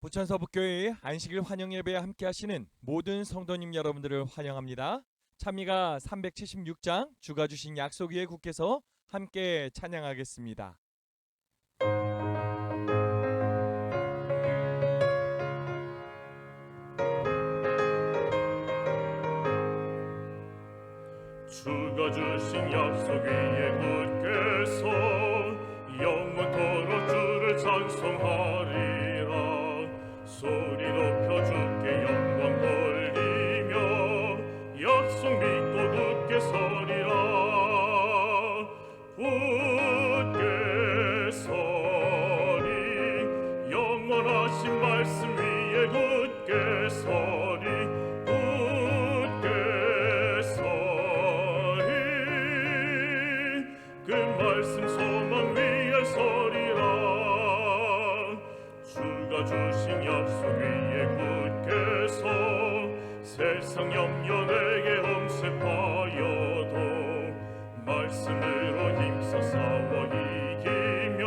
부천서북교회의 안식일 환영 예배에 함께 하시는 모든 성도님 여러분들을 환영합니다. 찬미가 376장 주가 주신 약속 위에 굳게서 함께 찬양하겠습니다. 주가 주신 약속 위에 굳게 서 영원토록 주를 찬송하리라. 소리 높여 주께 영광 돌리며 약속 믿고 굳게 서리라. 굳게 서리 영원하신 말씀 위에 굳게 서리. 굳게 서리 그 말씀 소망 위에 서리라. 주가 주신 약속 위에 굳게 서 세상 염려 내게 엄습하여도 말씀으로 힘써 싸워 이기며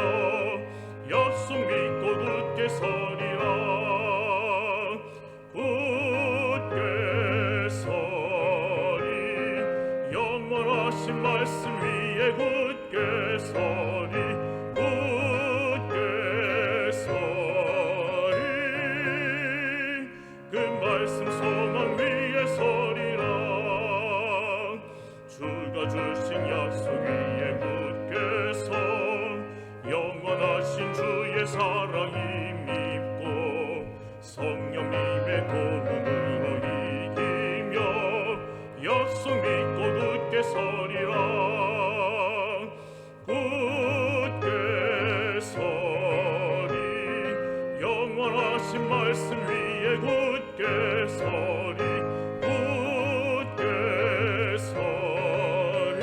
약속 믿고 굳게 서리라. 굳게 서리 영원하신 말씀 위에 굳게 서리. 굳게 서리 그 말씀 소망 위에 서리라. 주가 주신 약속 위에 굳게 서 영원하신 주의 사랑 힘입고 성령님의 도움으로 이기며 약속 믿고 굳게 서리라. 굳게 서리 영원하신 말씀 위에 굳게 서리. 굳게 서리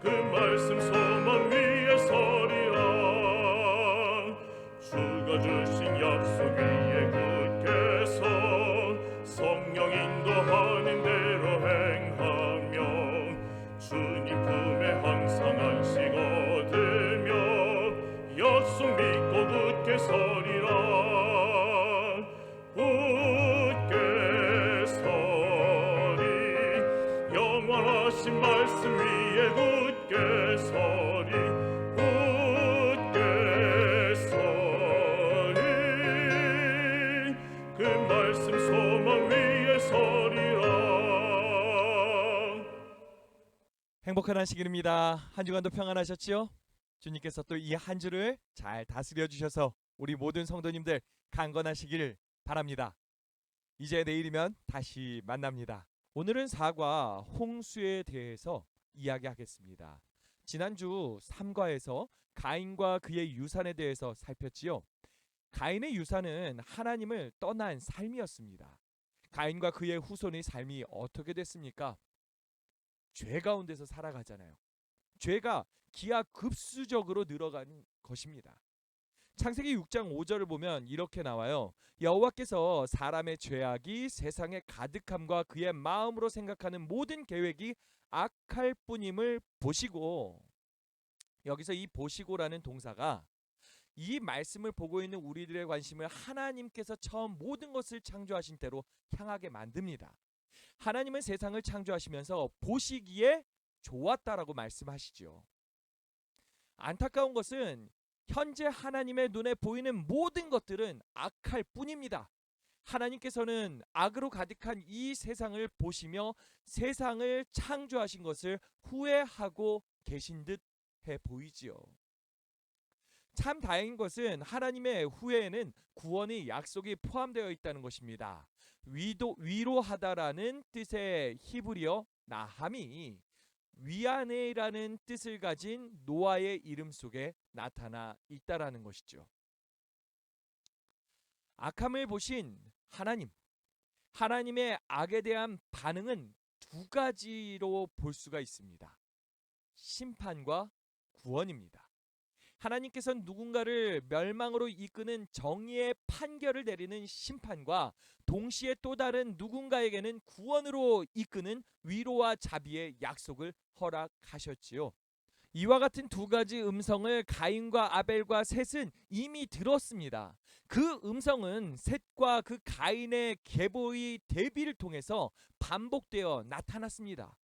그 말씀 소망 위에 서리라. 주가 주신 약속 위에 굳게 서 성령 인도하는 대로 행하며 주님 품에 항상 안식 얻으며 약속 믿고 굳게 서리라. 굳게 서리 영원하신 말씀 위에 굳게 서리. 굳게 서리 그 말씀 소망 위에 서리라. 행복한 안식일입니다. 한 주간도 평안하셨지요? 주님께서 또 이 한 주를 잘 다스려 주셔서 우리 모든 성도님들 강건하시길 바랍니다. 이제 내일이면 다시 만납니다. 오늘은 사과, 홍수에 대해서 이야기하겠습니다. 지난주 3과에서 가인과 그의 유산에 대해서 살폈지요. 가인의 유산은 하나님을 떠난 삶이었습니다. 가인과 그의 후손의 삶이 어떻게 됐습니까? 죄 가운데서 살아가잖아요. 죄가 기하급수적으로 늘어가는 것입니다. 창세기 6장 5절을 보면 이렇게 나와요. 여호와께서 사람의 죄악이 세상에 가득함과 그의 마음으로 생각하는 모든 계획이 악할 뿐임을 보시고, 여기서 이 보시고라는 동사가 이 말씀을 보고 있는 우리들의 관심을 하나님께서 처음 모든 것을 창조하신 대로 향하게 만듭니다. 하나님은 세상을 창조하시면서 보시기에 좋았다라고 말씀하시죠. 안타까운 것은 현재 하나님의 눈에 보이는 모든 것들은 악할 뿐입니다. 하나님께서는 악으로 가득한 이 세상을 보시며 세상을 창조하신 것을 후회하고 계신 듯 해 보이지요. 참 다행인 것은 하나님의 후회에는 구원의 약속이 포함되어 있다는 것입니다. 위로하다라는 뜻의 히브리어 나함이 위안해라는 뜻을 가진 노아의 이름 속에 나타나 있다라는 것이죠. 악함을 보신 하나님, 하나님의 악에 대한 반응은 두 가지로 볼 수가 있습니다. 심판과 구원입니다. 하나님께서는 누군가를 멸망으로 이끄는 정의의 판결을 내리는 심판과 동시에 또 다른 누군가에게는 구원으로 이끄는 위로와 자비의 약속을 허락하셨지요. 이와 같은 두 가지 음성을 가인과 아벨과 셋은 이미 들었습니다. 그 음성은 셋과 그 가인의 계보의 대비를 통해서 반복되어 나타났습니다.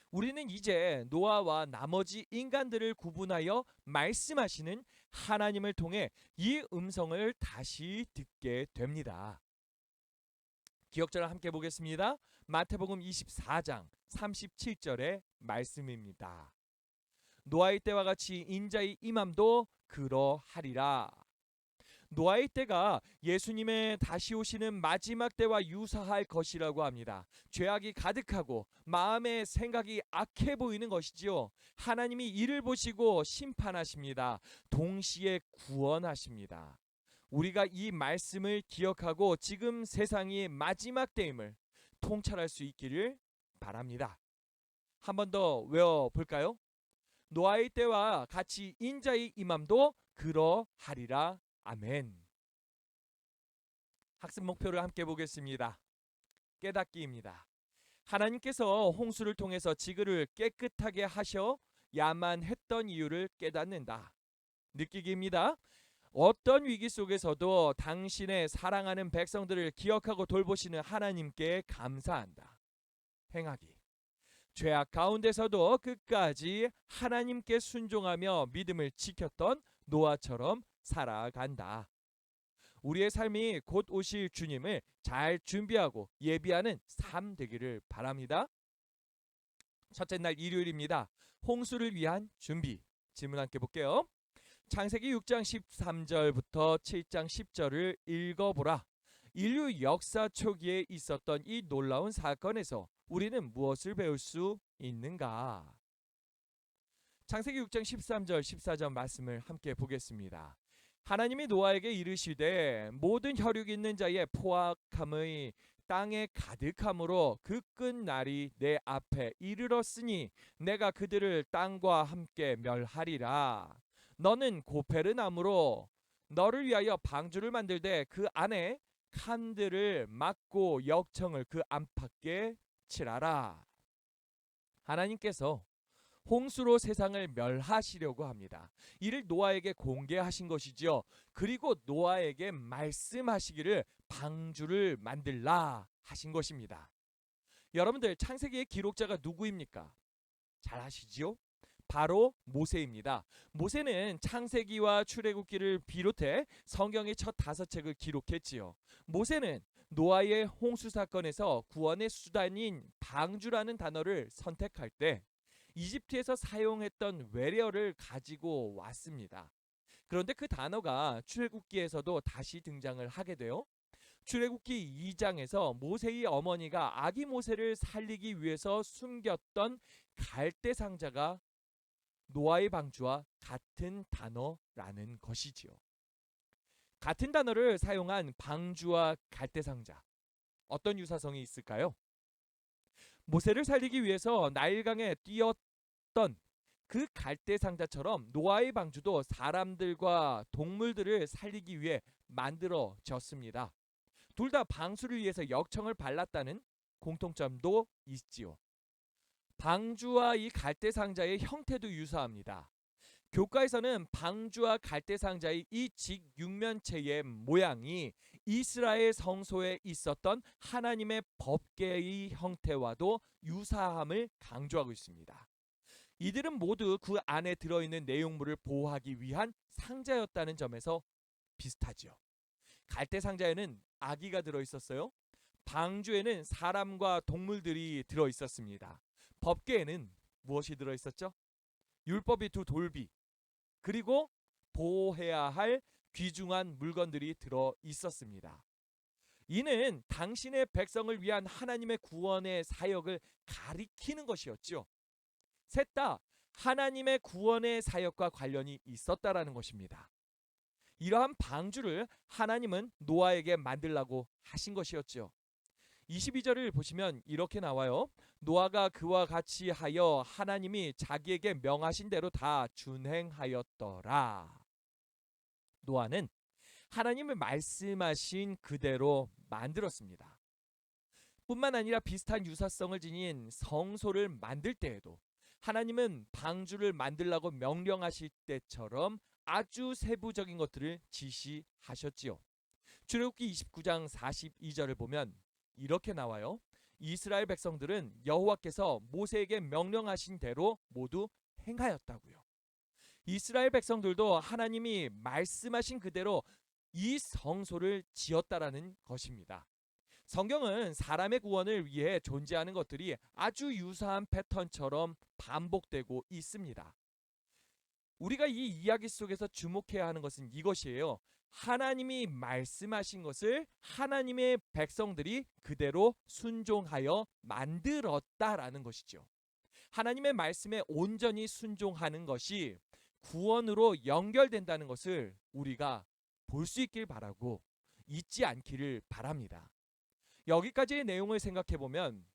우리는 이제 노아와 나머지 인간들을 구분하여 말씀하시는 하나님을 통해 이 음성을 다시 듣게 됩니다. 기억절을 함께 보겠습니다. 마태복음 24장 37절의 말씀입니다. 노아의 때와 같이 인자의 임함도 그러하리라. 노아의 때가 예수님의 다시 오시는 마지막 때와 유사할 것이라고 합니다. 죄악이 가득하고 마음의 생각이 악해 보이는 것이지요. 하나님이 이를 보시고 심판하십니다. 동시에 구원하십니다. 우리가 이 말씀을 기억하고 지금 세상이 마지막 때임을 통찰할 수 있기를 바랍니다. 한 번 더 외워볼까요? 노아의 때와 같이 인자의 임함도 그러하리라. 아멘. 학습 목표를 함께 보겠습니다. 깨닫기입니다. 하나님께서 홍수를 통해서 지구를 깨끗하게 하셔 야만 했던 이유를 깨닫는다. 느끼기입니다. 어떤 위기 속에서도 당신의 사랑하는 백성들을 기억하고 돌보시는 하나님께 감사한다. 행하기. 죄악 가운데서도 끝까지 하나님께 순종하며 믿음을 지켰던 노아처럼 살아간다. 우리의 삶이 곧 오실 주님을 잘 준비하고 예비하는 삶 되기를 바랍니다. 첫째 날 일요일입니다. 홍수를 위한 준비. 질문 함께 볼게요. 창세기 6장 13절부터 7장 10절을 읽어보라. 인류 역사 초기에 있었던 이 놀라운 사건에서 우리는 무엇을 배울 수 있는가? 창세기 6장 13절 14절 말씀을 함께 보겠습니다. 하나님이 노아에게 이르시되 모든 혈육 있는 자의 포악함의 땅에 가득함으로 그 끝날이 내 앞에 이르렀으니 내가 그들을 땅과 함께 멸하리라. 너는 고페르 나무로 너를 위하여 방주를 만들되 그 안에 칸들을 막고 역청을 그 안팎에 칠하라. 하나님께서 홍수로 세상을 멸하시려고 합니다. 이를 노아에게 공개하신 것이지요. 그리고 노아에게 말씀하시기를 방주를 만들라 하신 것입니다. 여러분들 창세기의 기록자가 누구입니까? 잘 아시지요? 바로 모세입니다. 모세는 창세기와 출애굽기를 비롯해 성경의 첫 5책을 기록했지요. 모세는 노아의 홍수 사건에서 구원의 수단인 방주라는 단어를 선택할 때 이집트에서 사용했던 외래어를 가지고 왔습니다. 그런데 그 단어가 출애굽기에서도 다시 등장을 하게 돼요. 출애굽기 2장에서 모세의 어머니가 아기 모세를 살리기 위해서 숨겼던 갈대 상자가 노아의 방주와 같은 단어라는 것이지요. 같은 단어를 사용한 방주와 갈대 상자, 어떤 유사성이 있을까요? 모세를 살리기 위해서 나일강에 뛰었던 그 갈대 상자처럼 노아의 방주도 사람들과 동물들을 살리기 위해 만들어졌습니다. 둘 다 방수를 위해서 역청을 발랐다는 공통점도 있지요. 방주와 이 갈대 상자의 형태도 유사합니다. 교과에서는 방주와 갈대 상자의 이 직육면체의 모양이 이스라엘 성소에 있었던 하나님의 법궤의 형태와도 유사함을 강조하고 있습니다. 이들은 모두 그 안에 들어있는 내용물을 보호하기 위한 상자였다는 점에서 비슷하지요. 갈대 상자에는 아기가 들어있었어요. 방주에는 사람과 동물들이 들어있었습니다. 법궤에는 무엇이 들어있었죠? 율법의 두 돌비, 그리고 보호해야 할 귀중한 물건들이 들어있었습니다. 이는 당신의 백성을 위한 하나님의 구원의 사역을 가리키는 것이었죠. 셋 다 하나님의 구원의 사역과 관련이 있었다라는 것입니다. 이러한 방주를 하나님은 노아에게 만들라고 하신 것이었죠. 22절을 보시면 이렇게 나와요. 노아가 그와 같이 하여 하나님이 자기에게 명하신 대로 다 준행하였더라. 노아는 하나님의 말씀하신 그대로 만들었습니다. 뿐만 아니라 비슷한 유사성을 지닌 성소를 만들 때에도 하나님은 방주를 만들라고 명령하실 때처럼 아주 세부적인 것들을 지시하셨지요. 출애굽기 29장 42절을 보면 이렇게 나와요. 이스라엘 백성들은 여호와께서 모세에게 명령하신 대로 모두 행하였다고요. 이스라엘 백성들도 하나님이 말씀하신 그대로 이 성소를 지었다라는 것입니다. 성경은 사람의 구원을 위해 존재하는 것들이 아주 유사한 패턴처럼 반복되고 있습니다. 우리가 이 이야기 속에서 주목해야 하는 것은 이것이에요. 하나님이 말씀하신 것을 하나님의 백성들이 그대로 순종하여 만들었다라는 것이죠. 하나님의 말씀에 온전히 순종하는 것이 구원으로 연결된다는 것을 우리가 볼 수 있길 바라고 잊지 않기를 바랍니다. 여기까지의 내용을 생각해 보면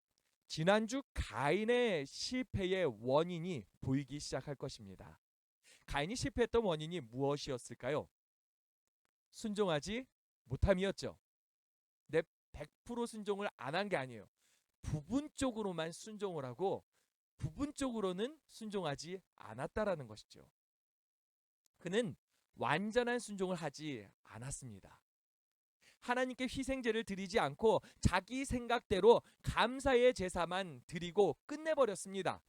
지난주 가인의 실패의 원인이 보이기 시작할 것입니다. 가인이 실패했던 원인이 무엇이었을까요? 순종하지 못함이었죠. 내 100% 순종을 안 한 게 아니에요. 부분적으로만 순종을 하고 부분적으로는 순종하지 않았다라는 것이죠. 그는 완전한 순종을 하지 않았습니다. 하나님께 희생제를 드리지 않고 자기 생각대로 감사의 제사만 드리고 끝내버렸습니다.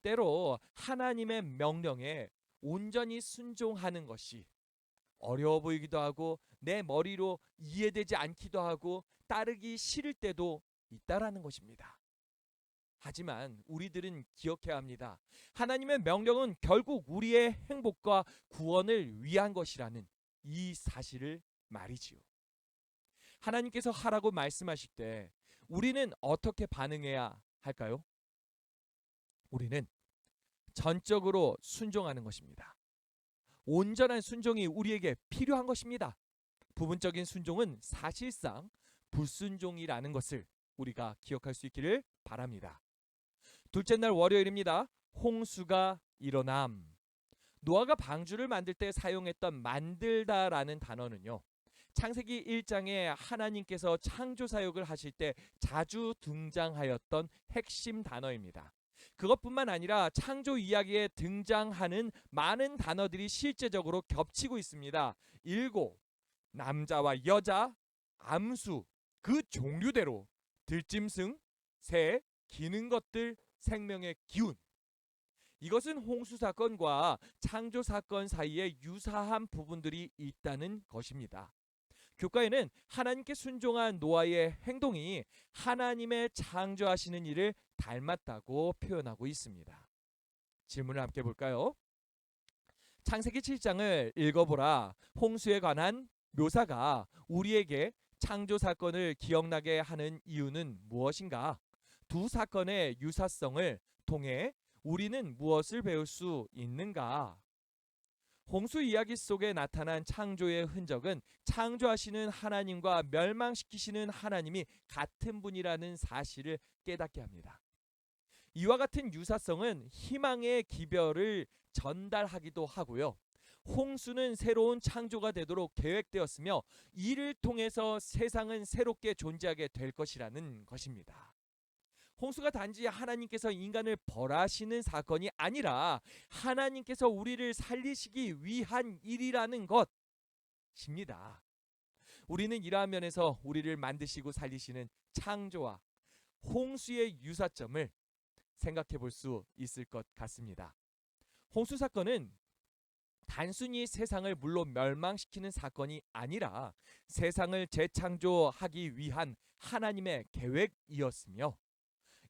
때로 하나님의 명령에 온전히 순종하는 것이 어려워 보이기도 하고 내 머리로 이해되지 않기도 하고 따르기 싫을 때도 있다라는 것입니다. 하지만 우리들은 기억해야 합니다. 하나님의 명령은 결국 우리의 행복과 구원을 위한 것이라는 이 사실을 말이지요. 하나님께서 하라고 말씀하실 때 우리는 어떻게 반응해야 할까요? 우리는 전적으로 순종하는 것입니다. 온전한 순종이 우리에게 필요한 것입니다. 부분적인 순종은 사실상 불순종이라는 것을 우리가 기억할 수 있기를 바랍니다. 둘째 날 월요일입니다. 홍수가 일어남. 노아가 방주를 만들 때 사용했던 만들다라는 단어는요. 창세기 1장에 하나님께서 창조 사역을 하실 때 자주 등장하였던 핵심 단어입니다. 그것뿐만 아니라 창조 이야기에 등장하는 많은 단어들이 실제적으로 겹치고 있습니다. 일곱, 남자와 여자, 암수, 그 종류대로, 들짐승, 새, 기는 것들, 생명의 기운. 이것은 홍수 사건과 창조 사건 사이에 유사한 부분들이 있다는 것입니다. 교과에는 하나님께 순종한 노아의 행동이 하나님의 창조하시는 일을 닮았다고 표현하고 있습니다. 질문을 함께 볼까요? 창세기 7장을 읽어보라. 홍수에 관한 묘사가 우리에게 창조 사건을 기억나게 하는 이유는 무엇인가? 두 사건의 유사성을 통해 우리는 무엇을 배울 수 있는가? 홍수 이야기 속에 나타난 창조의 흔적은 창조하시는 하나님과 멸망시키시는 하나님이 같은 분이라는 사실을 깨닫게 합니다. 이와 같은 유사성은 희망의 기별을 전달하기도 하고요. 홍수는 새로운 창조가 되도록 계획되었으며 이를 통해서 세상은 새롭게 존재하게 될 것이라는 것입니다. 홍수가 단지 하나님께서 인간을 벌하시는 사건이 아니라 하나님께서 우리를 살리시기 위한 일이라는 것입니다. 우리는 이러한 면에서 우리를 만드시고 살리시는 창조와 홍수의 유사점을 생각해 볼 수 있을 것 같습니다. 홍수 사건은 단순히 세상을 물로 멸망시키는 사건이 아니라 세상을 재창조하기 위한 하나님의 계획이었으며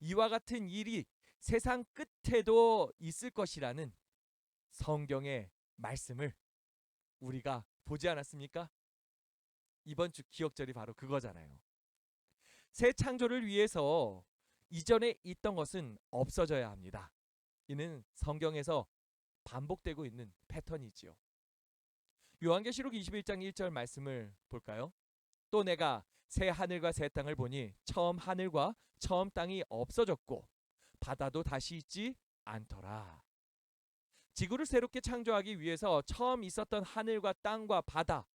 이와 같은 일이 세상 끝에도 있을 것이라는 성경의 말씀을 우리가 보지 않았습니까? 이번 주 기억절이 바로 그거잖아요. 새 창조를 위해서 이전에 있던 것은 없어져야 합니다. 이는 성경에서 반복되고 있는 패턴이지요. 요한계시록 21장 1절 말씀을 볼까요? 또 내가 새 하늘과 새 땅을 보니 처음 하늘과 처음 땅이 없어졌고 바다도 다시 있지 않더라. 지구를 새롭게 창조하기 위해서 처음 있었던 하늘과 땅과 바다,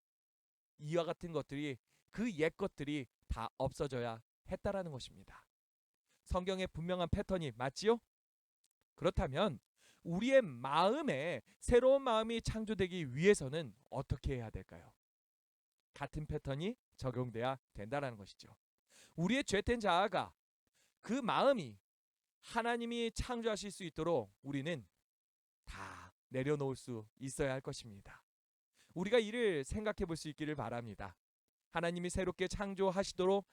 이와 같은 것들이, 그 옛 것들이 다 없어져야 했다라는 것입니다. 성경의 분명한 패턴이 맞지요? 그렇다면 우리의 마음에 새로운 마음이 창조되기 위해서는 어떻게 해야 될까요? 같은 패턴이 적용돼야 된다는 것이죠. 우리의 죄된 자아가 그 마음이 하나님이 창조하실 수 있도록 우리는 다 내려놓을 수 있어야 할 것입니다. 우리가 이를 생각해 볼 수 있기를 바랍니다. 하나님이 새롭게 창조하시도록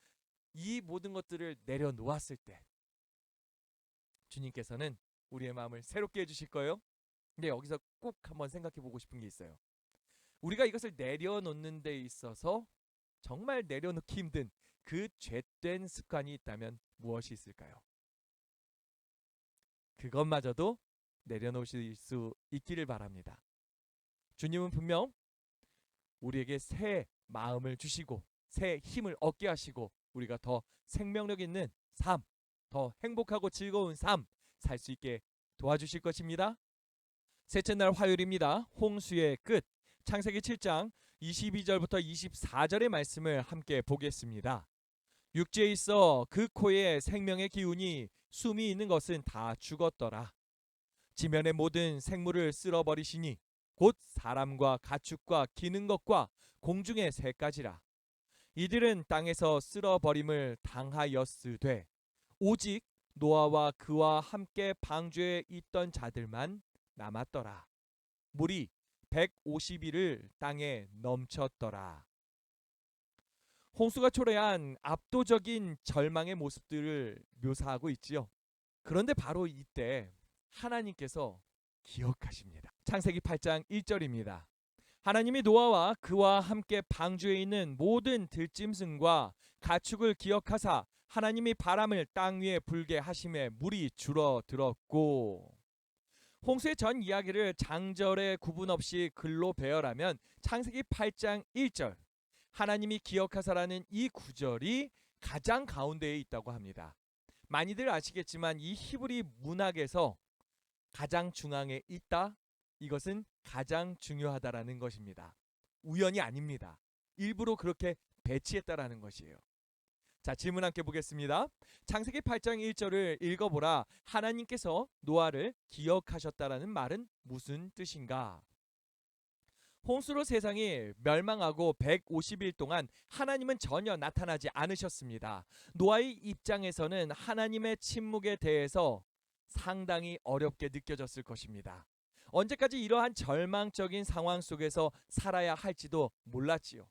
이 모든 것들을 내려놓았을 때 주님께서는 우리의 마음을 새롭게 해주실 거예요. 근데 여기서 꼭 한번 생각해 보고 싶은 게 있어요. 우리가 이것을 내려놓는 데 있어서 정말 내려놓기 힘든 그 죄된 습관이 있다면 무엇이 있을까요? 그것마저도 내려놓으실 수 있기를 바랍니다. 주님은 분명 우리에게 새 마음을 주시고 새 힘을 얻게 하시고 우리가 더 생명력 있는 삶, 더 행복하고 즐거운 삶 살 수 있게 도와주실 것입니다. 셋째 날 화요일입니다. 홍수의 끝, 창세기 7장 22절부터 24절의 말씀을 함께 보겠습니다. 육지에 있어 그 코에 생명의 기운이 숨이 있는 것은 다 죽었더라. 지면의 모든 생물을 쓸어버리시니 곧 사람과 가축과 기는 것과 공중의 새까지라. 이들은 땅에서 쓸어버림을 당하였으되 오직 노아와 그와 함께 방주에 있던 자들만 남았더라. 물이 150일을 땅에 넘쳤더라. 홍수가 초래한 압도적인 절망의 모습들을 묘사하고 있지요. 그런데 바로 이때 하나님께서 기억하십니다. 창세기 8장 1절입니다. 하나님이 노아와 그와 함께 방주에 있는 모든 들짐승과 가축을 기억하사 하나님이 바람을 땅 위에 불게 하심에 물이 줄어들었고. 홍수의 전 이야기를 장절의 구분 없이 글로 배열하면 창세기 8장 1절 하나님이 기억하사라는 이 구절이 가장 가운데에 있다고 합니다. 많이들 아시겠지만 이 히브리 문학에서 가장 중앙에 있다. 이것은 가장 중요하다라는 것입니다. 우연이 아닙니다. 일부러 그렇게 배치했다라는 것이에요. 자, 질문 함께 보겠습니다. 창세기 8장 1절을 읽어보라. 하나님께서 노아를 기억하셨다라는 말은 무슨 뜻인가? 홍수로 세상이 멸망하고 150일 동안 하나님은 전혀 나타나지 않으셨습니다. 노아의 입장에서는 하나님의 침묵에 대해서 상당히 어렵게 느껴졌을 것입니다. 언제까지 이러한 절망적인 상황 속에서 살아야 할지도 몰랐지요.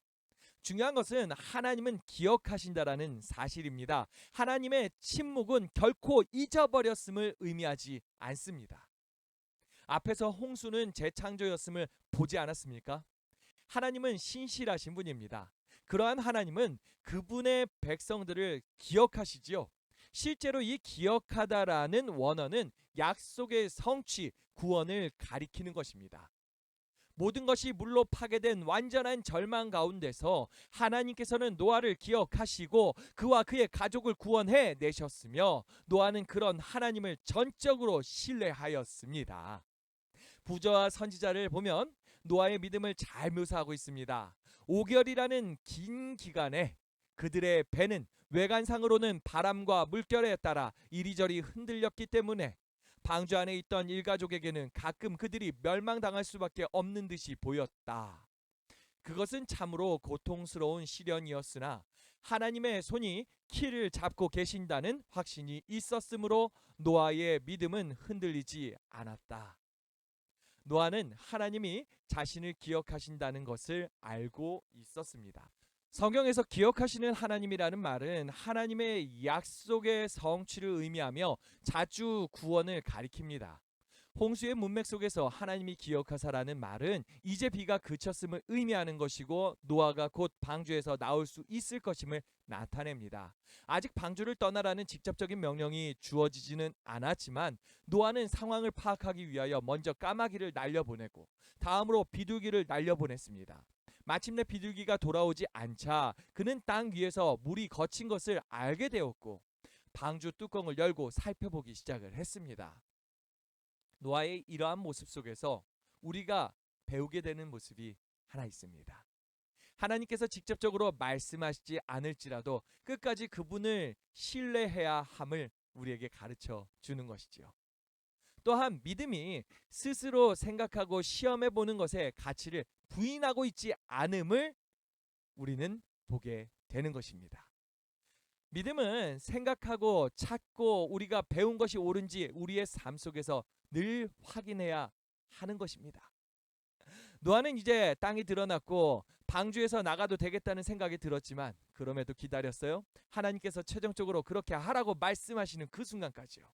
중요한 것은 하나님은 기억하신다라는 사실입니다. 하나님의 침묵은 결코 잊어버렸음을 의미하지 않습니다. 앞에서 홍수는 재창조였음을 보지 않았습니까? 하나님은 신실하신 분입니다. 그러한 하나님은 그분의 백성들을 기억하시지요. 실제로 이 기억하다라는 원어는 약속의 성취, 구원을 가리키는 것입니다. 모든 것이 물로 파괴된 완전한 절망 가운데서 하나님께서는 노아를 기억하시고 그와 그의 가족을 구원해 내셨으며 노아는 그런 하나님을 전적으로 신뢰하였습니다. 부저와 선지자를 보면 노아의 믿음을 잘 묘사하고 있습니다. 5개월이라는 긴 기간에 그들의 배는 외관상으로는 바람과 물결에 따라 이리저리 흔들렸기 때문에 방주 안에 있던 일가족에게는 가끔 그들이 멸망당할 수밖에 없는 듯이 보였다. 그것은 참으로 고통스러운 시련이었으나 하나님의 손이 키를 잡고 계신다는 확신이 있었으므로 노아의 믿음은 흔들리지 않았다. 노아는 하나님이 자신을 기억하신다는 것을 알고 있었습니다. 성경에서 기억하시는 하나님이라는 말은 하나님의 약속의 성취를 의미하며 자주 구원을 가리킵니다. 홍수의 문맥 속에서 하나님이 기억하사라는 말은 이제 비가 그쳤음을 의미하는 것이고 노아가 곧 방주에서 나올 수 있을 것임을 나타냅니다. 아직 방주를 떠나라는 직접적인 명령이 주어지지는 않았지만 노아는 상황을 파악하기 위하여 먼저 까마귀를 날려보내고 다음으로 비둘기를 날려보냈습니다. 마침내 비둘기가 돌아오지 않자 그는 땅 위에서 물이 거친 것을 알게 되었고 방주 뚜껑을 열고 살펴보기 시작을 했습니다. 노아의 이러한 모습 속에서 우리가 배우게 되는 모습이 하나 있습니다. 하나님께서 직접적으로 말씀하시지 않을지라도 끝까지 그분을 신뢰해야 함을 우리에게 가르쳐 주는 것이지요. 또한 믿음이 스스로 생각하고 시험해 보는 것에 가치를 부인하고 있지 않음을 우리는 보게 되는 것입니다. 믿음은 생각하고 찾고 우리가 배운 것이 옳은지 우리의 삶 속에서 늘 확인해야 하는 것입니다. 노아는 이제 땅이 드러났고 방주에서 나가도 되겠다는 생각이 들었지만 그럼에도 기다렸어요. 하나님께서 최종적으로 그렇게 하라고 말씀하시는 그 순간까지요.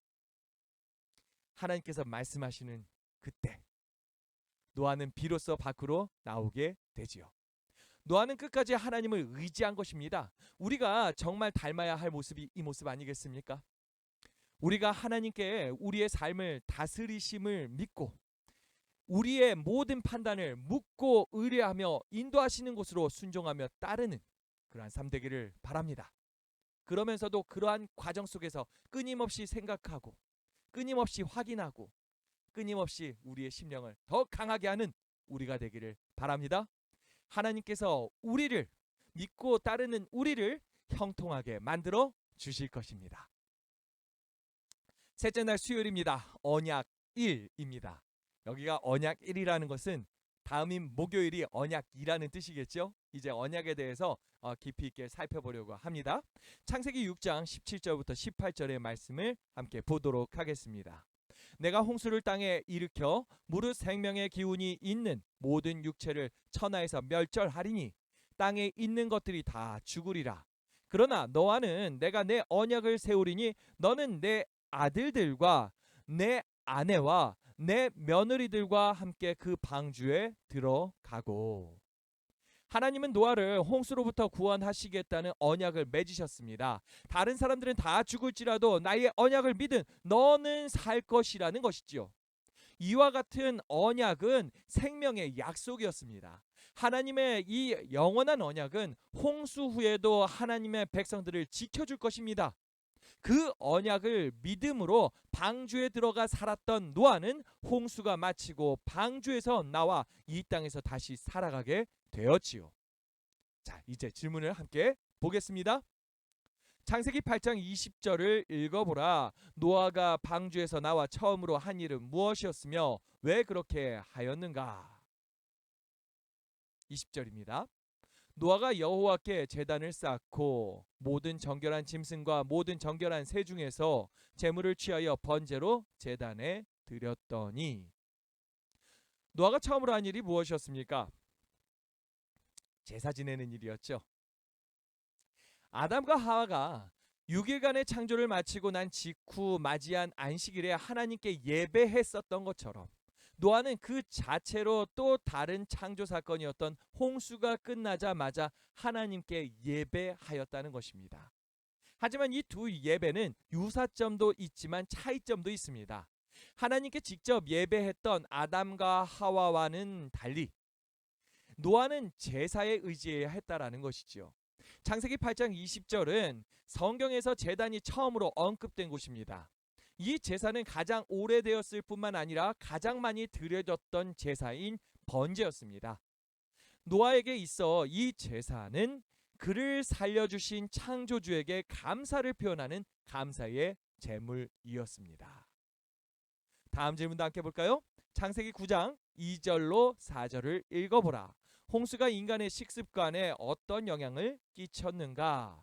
하나님께서 말씀하시는 그때 노아는 비로소 밖으로 나오게 되지요. 노아는 끝까지 하나님을 의지한 것입니다. 우리가 정말 닮아야 할 모습이 이 모습 아니겠습니까? 우리가 하나님께 우리의 삶을 다스리심을 믿고 우리의 모든 판단을 묻고 의뢰하며 인도하시는 곳으로 순종하며 따르는 그러한 삶 되기를 바랍니다. 그러면서도 그러한 과정 속에서 끊임없이 생각하고 끊임없이 확인하고 끊임없이 우리의 심령을 더 강하게 하는 우리가 되기를 바랍니다. 하나님께서 우리를 믿고 따르는 우리를 형통하게 만들어 주실 것입니다. 셋째 날 수요일입니다. 언약1입니다. 여기가 언약1이라는 것은 다음인 목요일이 언약2라는 뜻이겠죠. 이제 언약에 대해서 깊이 있게 살펴보려고 합니다. 창세기 6장 17절부터 18절의 말씀을 함께 보도록 하겠습니다. 내가 홍수를 땅에 일으켜 무릇 생명의 기운이 있는 모든 육체를 천하에서 멸절하리니 땅에 있는 것들이 다 죽으리라. 그러나 너와는 내가 내 언약을 세우리니 너는 내 아들들과 내 아내와 내 며느리들과 함께 그 방주에 들어가고. 하나님은 노아를 홍수로부터 구원하시겠다는 언약을 맺으셨습니다. 다른 사람들은 다 죽을지라도 나의 언약을 믿은 너는 살 것이라는 것이지요. 이와 같은 언약은 생명의 약속이었습니다. 하나님의 이 영원한 언약은 홍수 후에도 하나님의 백성들을 지켜줄 것입니다. 그 언약을 믿음으로 방주에 들어가 살았던 노아는 홍수가 마치고 방주에서 나와 이 땅에서 다시 살아가게 되었지요. 자, 이제 질문을 함께 보겠습니다. 창세기 8장 20절을 읽어보라. 노아가 방주에서 나와 처음으로 한 일은 무엇이었으며 왜 그렇게 하였는가? 20절입니다. 노아가 여호와께 제단을 쌓고 모든 정결한 짐승과 모든 정결한 새 중에서 제물을 취하여 번제로 제단에 드렸더니. 노아가 처음으로 한 일이 무엇이었습니까? 제사 지내는 일이었죠. 아담과 하와가 6일간의 창조를 마치고 난 직후 맞이한 안식일에 하나님께 예배했었던 것처럼 노아는 그 자체로 또 다른 창조 사건이었던 홍수가 끝나자마자 하나님께 예배하였다는 것입니다. 하지만 이 두 예배는 유사점도 있지만 차이점도 있습니다. 하나님께 직접 예배했던 아담과 하와와는 달리 노아는 제사에 의지해야 했다라는 것이지요. 창세기 8장 20절은 성경에서 제단이 처음으로 언급된 곳입니다. 이 제사는 가장 오래되었을 뿐만 아니라 가장 많이 드려졌던 제사인 번제였습니다. 노아에게 있어 이 제사는 그를 살려주신 창조주에게 감사를 표현하는 감사의 제물이었습니다. 다음 질문도 함께 볼까요? 창세기 9장 2절로 4절을 읽어보라. 홍수가 인간의 식습관에 어떤 영향을 끼쳤는가?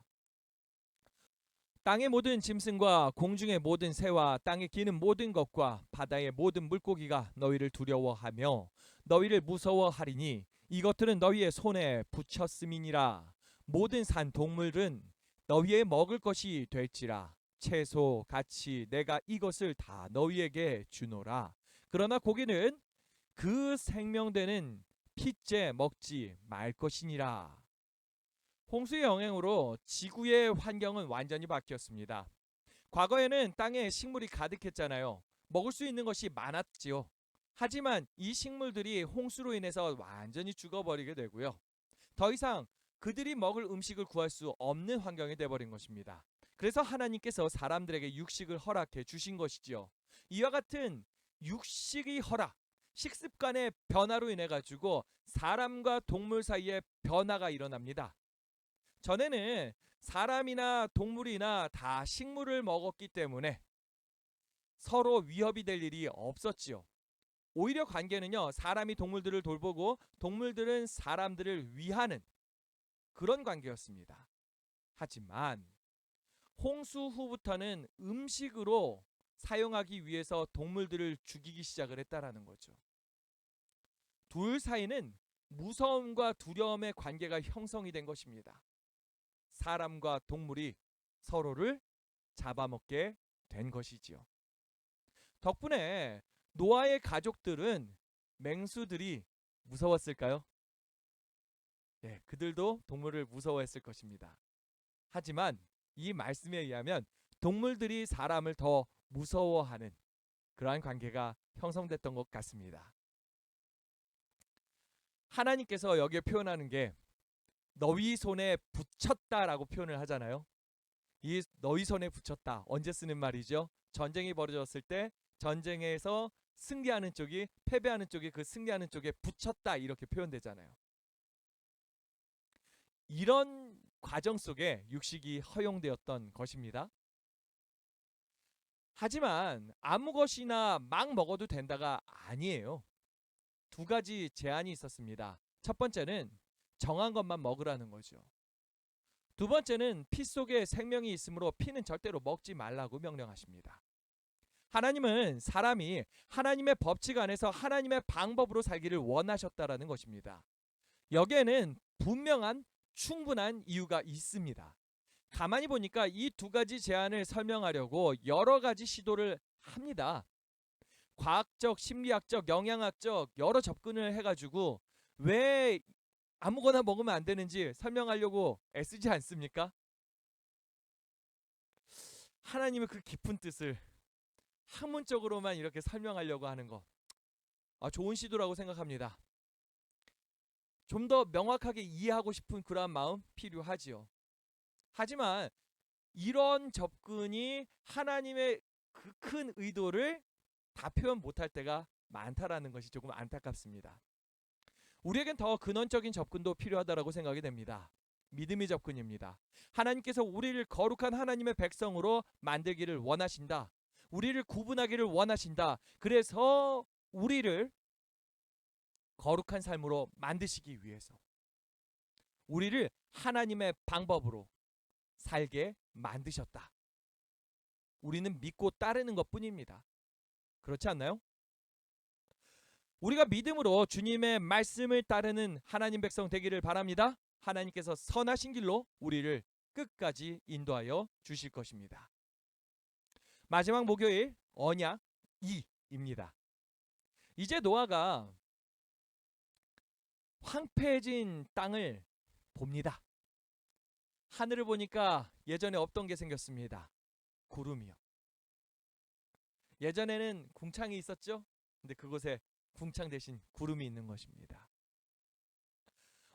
땅의 모든 짐승과 공중의 모든 새와 땅에 기는 모든 것과 바다의 모든 물고기가 너희를 두려워하며 너희를 무서워하리니 이것들은 너희의 손에 붙였음이니라. 모든 산 동물은 너희의 먹을 것이 될지라. 채소 같이 내가 이것을 다 너희에게 주노라. 그러나 고기는 그 생명되는 핏째 먹지 말 것이니라. 홍수의 영향으로 지구의 환경은 완전히 바뀌었습니다. 과거에는 땅에 식물이 가득했잖아요. 먹을 수 있는 것이 많았지요. 하지만 이 식물들이 홍수로 인해서 완전히 죽어버리게 되고요. 더 이상 그들이 먹을 음식을 구할 수 없는 환경이 되어버린 것입니다. 그래서 하나님께서 사람들에게 육식을 허락해 주신 것이지요. 이와 같은 육식의 허락, 식습관의 변화로 인해 가지고 사람과 동물 사이에 변화가 일어납니다. 전에는 사람이나 동물이나 다 식물을 먹었기 때문에 서로 위협이 될 일이 없었지요. 오히려 관계는요, 사람이 동물들을 돌보고 동물들은 사람들을 위하는 그런 관계였습니다. 하지만 홍수 후부터는 음식으로 사용하기 위해서 동물들을 죽이기 시작을 했다라는 거죠. 둘 사이는 무서움과 두려움의 관계가 형성이 된 것입니다. 사람과 동물이 서로를 잡아먹게 된 것이지요. 덕분에 노아의 가족들은 맹수들이 무서웠을까요? 네, 그들도 동물을 무서워했을 것입니다. 하지만 이 말씀에 의하면 동물들이 사람을 더 무서워하는 그러한 관계가 형성됐던 것 같습니다. 하나님께서 여기에 표현하는 게 너희 손에 붙였다라고 표현을 하잖아요. 이 너희 손에 붙였다. 언제 쓰는 말이죠? 전쟁이 벌어졌을 때 전쟁에서 승리하는 쪽이 패배하는 쪽이 그 승리하는 쪽에 붙였다 이렇게 표현되잖아요. 이런 과정 속에 육식이 허용되었던 것입니다. 하지만 아무 것이나 막 먹어도 된다가 아니에요. 두 가지 제한이 있었습니다. 첫 번째는 정한 것만 먹으라는 거죠. 두 번째는 피 속에 생명이 있으므로 피는 절대로 먹지 말라고 명령하십니다. 하나님은 사람이 하나님의 법칙 안에서 하나님의 방법으로 살기를 원하셨다라는 것입니다. 여기에는 분명한 충분한 이유가 있습니다. 가만히 보니까 이 두 가지 제안을 설명하려고 여러 가지 시도를 합니다. 과학적, 심리학적, 영양학적 여러 접근을 해가지고 왜 아무거나 먹으면 안 되는지 설명하려고 애쓰지 않습니까? 하나님의 그 깊은 뜻을 학문적으로만 이렇게 설명하려고 하는 거 좋은 시도라고 생각합니다. 좀 더 명확하게 이해하고 싶은 그러한 마음 필요하지요. 하지만 이런 접근이 하나님의 그 큰 의도를 다 표현 못할 때가 많다라는 것이 조금 안타깝습니다. 우리에겐 더 근원적인 접근도 필요하다라고 생각이 됩니다. 믿음의 접근입니다. 하나님께서 우리를 거룩한 하나님의 백성으로 만들기를 원하신다. 우리를 구분하기를 원하신다. 그래서 우리를 거룩한 삶으로 만드시기 위해서 우리를 하나님의 방법으로 살게 만드셨다. 우리는 믿고 따르는 것뿐입니다. 그렇지 않나요? 우리가 믿음으로 주님의 말씀을 따르는 하나님 백성 되기를 바랍니다. 하나님께서 선하신 길로 우리를 끝까지 인도하여 주실 것입니다. 마지막 목요일 언약 2입니다. 이제 노아가 황폐해진 땅을 봅니다. 하늘을 보니까 예전에 없던 게 생겼습니다. 구름이요. 예전에는 궁창이 있었죠? 근데 그곳에 궁창 대신 구름이 있는 것입니다.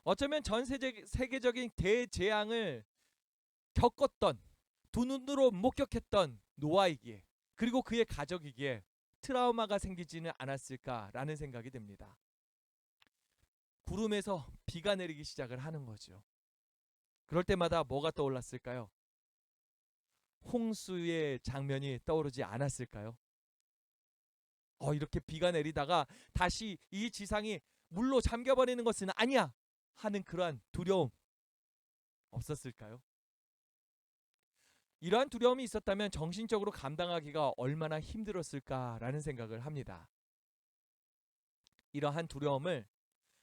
어쩌면 전 세계적인 대재앙을 겪었던, 두 눈으로 목격했던 노아이기에, 그리고 그의 가족이기에 트라우마가 생기지는 않았을까라는 생각이 듭니다. 구름에서 비가 내리기 시작을 하는 거죠. 그럴 때마다 뭐가 떠올랐을까요? 홍수의 장면이 떠오르지 않았을까요? 이렇게 비가 내리다가 다시 이 지상이 물로 잠겨버리는 것은 아니야 하는 그러한 두려움 없었을까요? 이러한 두려움이 있었다면 정신적으로 감당하기가 얼마나 힘들었을까라는 생각을 합니다. 이러한 두려움을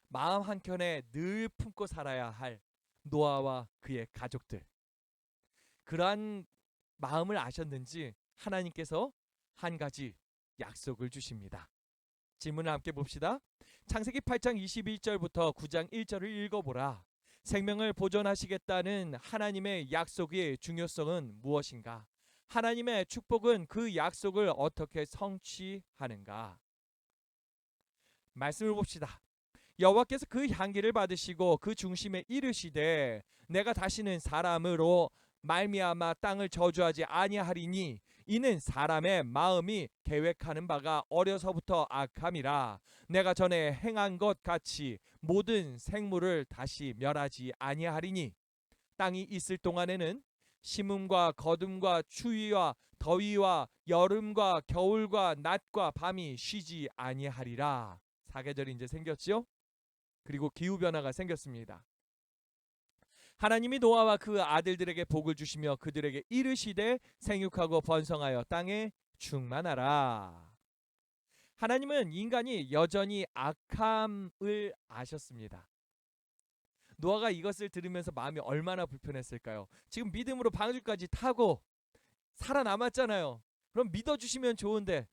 마음 한켠에 늘 품고 살아야 할 노아와 그의 가족들. 그러한 마음을 아셨는지 하나님께서 한 가지 약속을 주십니다. 질문을 함께 봅시다. 창세기 8장 21절부터 9장 1절을 읽어보라. 생명을 보존하시겠다는 하나님의 약속의 중요성은 무엇인가? 하나님의 축복은 그 약속을 어떻게 성취하는가? 말씀을 봅시다. 여호와께서 그 향기를 받으시고 그 중심에 이르시되 내가 다시는 사람으로 말미암아 땅을 저주하지 아니하리니 이는 사람의 마음이 계획하는 바가 어려서부터 악함이라. 내가 전에 행한 것 같이 모든 생물을 다시 멸하지 아니하리니 땅이 있을 동안에는 심음과 거둠과 추위와 더위와 여름과 겨울과 낮과 밤이 쉬지 아니하리라. 사계절이 이제 생겼죠. 그리고 기후 변화가 생겼습니다. 하나님이 노아와 그 아들들에게 복을 주시며 그들에게 이르시되 생육하고 번성하여 땅에 충만하라. 하나님은 인간이 여전히 악함을 아셨습니다. 노아가 이것을 들으면서 마음이 얼마나 불편했을까요? 지금 믿음으로 방주까지 타고 살아남았잖아요. 그럼 믿어주시면 좋은데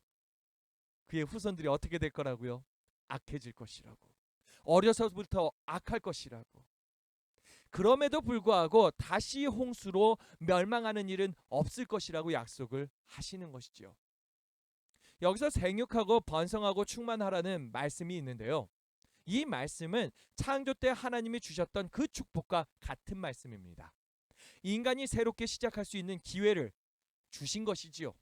그의 후손들이 어떻게 될 거라고요? 악해질 것이라고. 어려서부터 악할 것이라고. 그럼에도 불구하고 다시 홍수로 멸망하는 일은 없을 것이라고 약속을 하시는 것이죠. 여기서 생육하고 번성하고 충만하라는 말씀이 있는데요. 이 말씀은 창조 때 하나님이 주셨던 그 축복과 같은 말씀입니다. 인간이 새롭게 시작할 수 있는 기회를 주신 것이지요.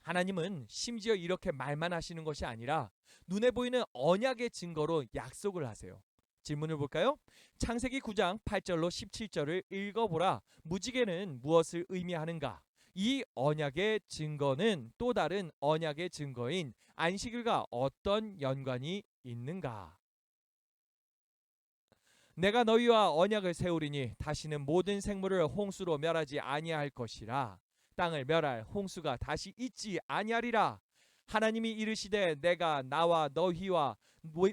하나님은 심지어 이렇게 말만 하시는 것이 아니라 눈에 보이는 언약의 증거로 약속을 하세요. 질문을 볼까요? 창세기 9장 8절로 17절을 읽어보라. 무지개는 무엇을 의미하는가? 이 언약의 증거는 또 다른 언약의 증거인 안식일과 어떤 연관이 있는가? 내가 너희와 언약을 세우리니 다시는 모든 생물을 홍수로 멸하지 아니할 것이라. 땅을 멸할 홍수가 다시 있지 아니하리라. 하나님이 이르시되 내가 나와 너희와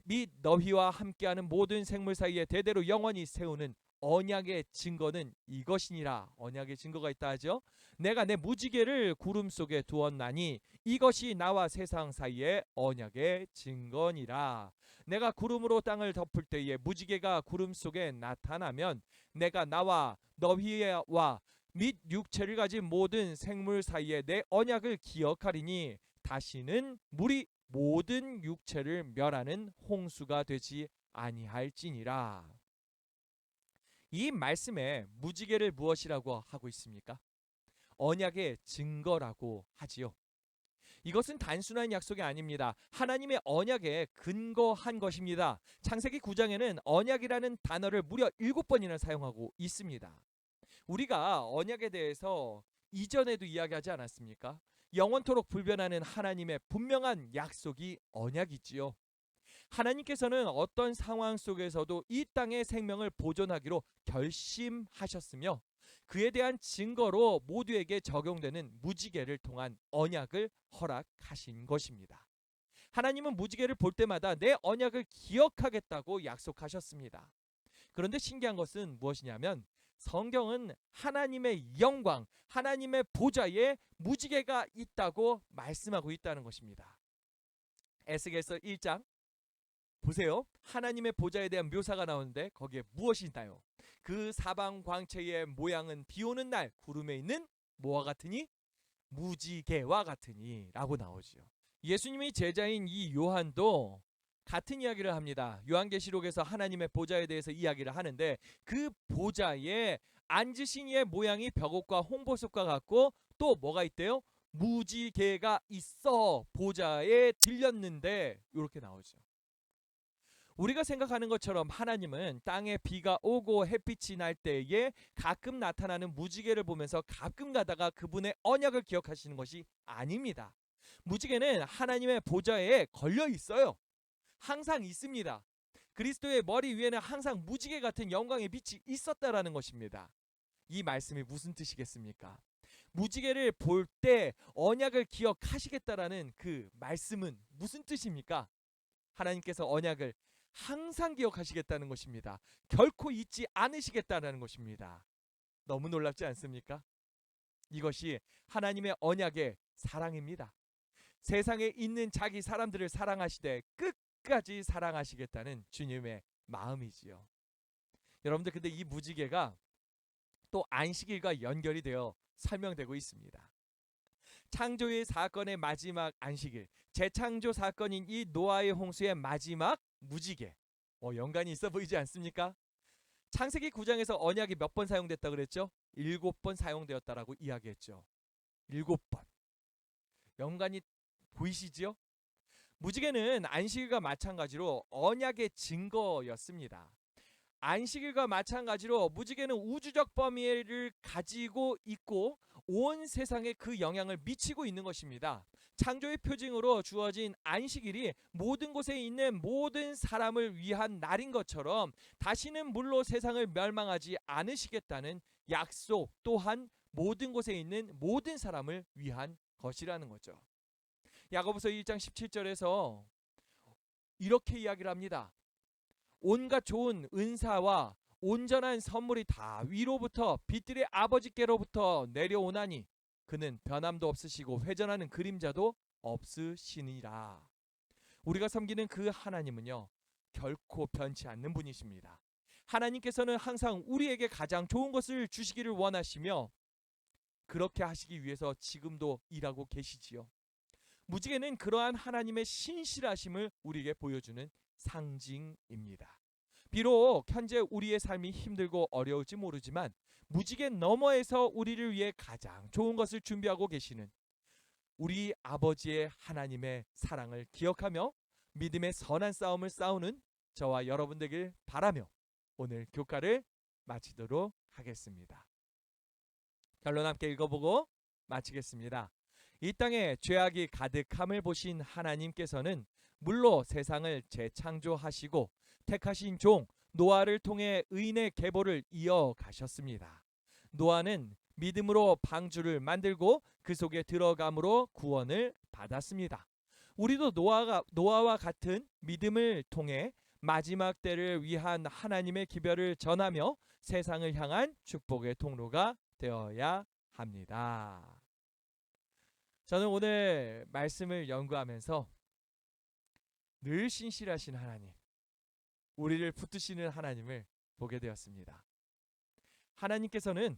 및 너희와 함께하는 모든 생물 사이에 대대로 영원히 세우는 언약의 증거는 이것이니라. 언약의 증거가 있다 하죠. 내가 내 무지개를 구름 속에 두었나니 이것이 나와 세상 사이의 언약의 증거니라. 내가 구름으로 땅을 덮을 때에 무지개가 구름 속에 나타나면 내가 나와 너희와 및 육체를 가진 모든 생물 사이에 내 언약을 기억하리니 다시는 물이 모든 육체를 멸하는 홍수가 되지 아니할지니라. 이 말씀에 무지개를 무엇이라고 하고 있습니까? 언약의 증거라고 하지요. 이것은 단순한 약속이 아닙니다. 하나님의 언약에 근거한 것입니다. 창세기 9장에는 언약이라는 단어를 무려 7번이나 사용하고 있습니다. 우리가 언약에 대해서 이전에도 이야기하지 않았습니까? 영원토록 불변하는 하나님의 분명한 약속이 언약이지요. 하나님께서는 어떤 상황 속에서도 이 땅의 생명을 보존하기로 결심하셨으며 그에 대한 증거로 모두에게 적용되는 무지개를 통한 언약을 허락하신 것입니다. 하나님은 무지개를 볼 때마다 내 언약을 기억하겠다고 약속하셨습니다. 그런데 신기한 것은 무엇이냐면 성경은 하나님의 영광, 하나님의 보좌에 무지개가 있다고 말씀하고 있다는 것입니다. 에스겔서 1장 보세요. 하나님의 보좌에 대한 묘사가 나오는데 거기에 무엇이 있나요? 그 사방 광채의 모양은 비오는 날 구름에 있는 뭐와 같으니? 무지개와 같으니 라고 나오죠. 예수님이 제자인 이 요한도 같은 이야기를 합니다. 요한계시록에서 하나님의 보좌에 대해서 이야기를 하는데 그 보좌에 앉으신 이의 모양이 벽옥과 홍보석과 같고 또 뭐가 있대요? 무지개가 있어 보좌에 들렸는데 이렇게 나오죠. 우리가 생각하는 것처럼 하나님은 땅에 비가 오고 햇빛이 날 때에 가끔 나타나는 무지개를 보면서 가끔 가다가 그분의 언약을 기억하시는 것이 아닙니다. 무지개는 하나님의 보좌에 걸려 있어요. 항상 있습니다. 그리스도의 머리 위에는 항상 무지개 같은 영광의 빛이 있었다라는 것입니다. 이 말씀이 무슨 뜻이겠습니까? 무지개를 볼 때 언약을 기억하시겠다라는 그 말씀은 무슨 뜻입니까? 하나님께서 언약을 항상 기억하시겠다는 것입니다. 결코 잊지 않으시겠다는 것입니다. 너무 놀랍지 않습니까? 이것이 하나님의 언약의 사랑입니다. 세상에 있는 자기 사람들을 사랑하시되 끝까지 사랑하시겠다는 주님의 마음이지요. 여러분들 근데 이 무지개가 또 안식일과 연결이 되어 설명되고 있습니다. 창조의 사건의 마지막 안식일, 재창조 사건인 이 노아의 홍수의 마지막 무지개. 연관이 있어 보이지 않습니까? 창세기 9장에서 언약이 몇 번 사용됐다 그랬죠? 7번 사용되었다라고 이야기했죠. 7번. 연관이 보이시지요? 무지개는 안식일과 마찬가지로 언약의 증거였습니다. 안식일과 마찬가지로 무지개는 우주적 범위를 가지고 있고 온 세상에 그 영향을 미치고 있는 것입니다. 창조의 표징으로 주어진 안식일이 모든 곳에 있는 모든 사람을 위한 날인 것처럼 다시는 물로 세상을 멸망하지 않으시겠다는 약속 또한 모든 곳에 있는 모든 사람을 위한 것이라는 거죠. 야고보서 1장 17절에서 이렇게 이야기를 합니다. 온갖 좋은 은사와 온전한 선물이 다 위로부터 빛들의 아버지께로부터 내려오나니 그는 변함도 없으시고 회전하는 그림자도 없으시니라. 우리가 섬기는 그 하나님은요, 결코 변치 않는 분이십니다. 하나님께서는 항상 우리에게 가장 좋은 것을 주시기를 원하시며 그렇게 하시기 위해서 지금도 일하고 계시지요. 무지개는 그러한 하나님의 신실하심을 우리에게 보여주는 상징입니다. 비록 현재 우리의 삶이 힘들고 어려울지 모르지만 무지개 너머에서 우리를 위해 가장 좋은 것을 준비하고 계시는 우리 아버지의 하나님의 사랑을 기억하며 믿음의 선한 싸움을 싸우는 저와 여러분 되길 바라며 오늘 교과를 마치도록 하겠습니다. 결론 함께 읽어보고 마치겠습니다. 이 땅에 죄악이 가득함을 보신 하나님께서는 물로 세상을 재창조하시고 택하신 종 노아를 통해 의인의 계보를 이어가셨습니다. 노아는 믿음으로 방주를 만들고 그 속에 들어감으로 구원을 받았습니다. 우리도 노아와 같은 믿음을 통해 마지막 때를 위한 하나님의 기별을 전하며 세상을 향한 축복의 통로가 되어야 합니다. 저는 오늘 말씀을 연구하면서 늘 신실하신 하나님, 우리를 붙드시는 하나님을 보게 되었습니다. 하나님께서는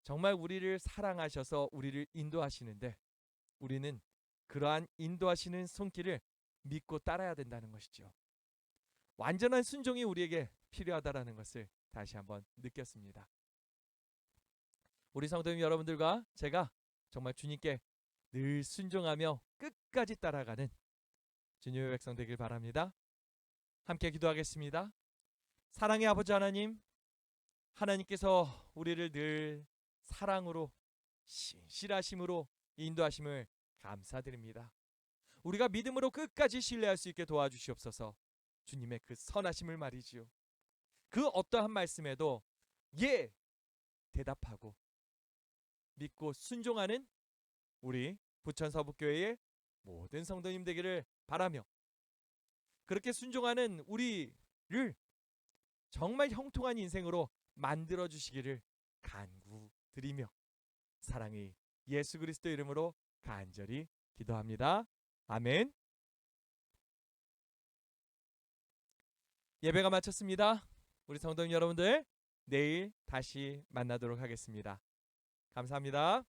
정말 우리를 사랑하셔서 우리를 인도하시는데 우리는 그러한 인도하시는 손길을 믿고 따라야 된다는 것이죠. 완전한 순종이 우리에게 필요하다라는 것을 다시 한번 느꼈습니다. 우리 성도님 여러분들과 제가 정말 주님께 늘 순종하며 끝까지 따라가는 주님의 백성 되길 바랍니다. 함께 기도하겠습니다. 사랑의 아버지 하나님, 하나님께서 우리를 늘 사랑으로 신실하심으로 인도하심을 감사드립니다. 우리가 믿음으로 끝까지 신뢰할 수 있게 도와주시옵소서. 주님의 그 선하심을 말이지요. 그 어떠한 말씀에도 예 대답하고 믿고 순종하는 우리 부천서북교회의 모든 성도님 되기를 바라며 그렇게 순종하는 우리를 정말 형통한 인생으로 만들어 주시기를 간구드리며 사랑의 예수 그리스도 이름으로 간절히 기도합니다. 아멘. 예배가 마쳤습니다. 우리 성도님 여러분들 내일 다시 만나도록 하겠습니다. 감사합니다.